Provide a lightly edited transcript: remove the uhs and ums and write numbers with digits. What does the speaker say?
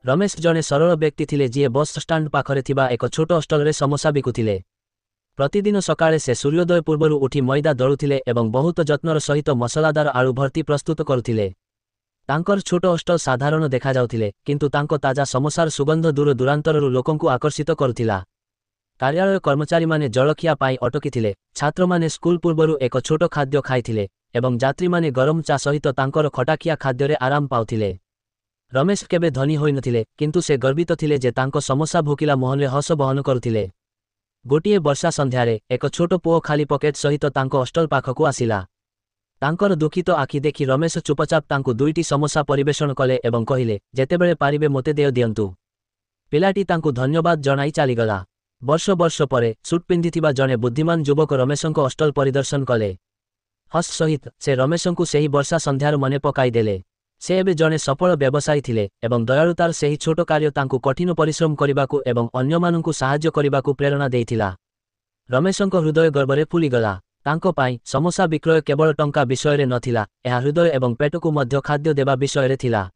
रमेश जड़े सरल व्यक्ति थिले जिए बस स्टाण्ड पाखरे थिबा एक छोट स्टल समोसा बिकुथिले। प्रतिदिन सकाळे से सूर्योदय पूर्वरु उठी मैदा दळुथिले एवं बहुत जत्नर सहित मसलादार आलू भर्ती प्रस्तुत करुथिले। तांकर छोट स्टल साधारण देखा जाउथिले, किंतु तांको ताजा समोसार सुगंध दूर दूरांतररु लोकंकु आकर्षित करुथिला। कार्यालय कर्मचारी माने जलखिया पाई अटकिथिले, छात्र माने स्कूल पूर्वरु एक छोट खाद्य खाइथिले एवं यात्री माने गरम चा सहित तांकर खटाकिया खाद्यरे आराम पाउथिले। रमेश केबे धनी होई नथिले, किंतु से गर्वित थिले जे तांको समोसा भोकिला मोहनरे हस बहन करुथिले। गोटिए वर्षा संध्यारे एक छोट पुओ खाली पकेट सहित तांको हॉस्टल पाखकु आसिला। तांकर दुखित आखि देखि रमेश चुपचाप तांकु दुईटी समोसा परिवेषण कले एवं कहिले, जेतेबेले पारिबे मोते देय दियंतु। पिलाटी तांकु धन्यवाद जणाई चालीगला। वर्ष वर्ष परे सुट पिंधिथिबा जणे बुद्धिमान युवक रमेशंको हॉस्टल परिदर्शन कले। हस सहित से रमेशंकु सेही वर्षा संध्यार मने पकाई देले। से एबे जणे सफल व्यवसायी थिले एवं दयालुतार सेही छोट कार्य तांकु कठिन परिश्रम करिबाकु एवं अन्यमानंकु साहाय्य करिबाकु प्रेरणा देइथिला। रमेशंको हृदय गर्वरे फुलिगला। तांको पाई समोसा विक्रय केवल टंका विषयरे नथिला, एहा हृदय एवं पेटकु मध्य खाद्य देबा विषयरे थिला।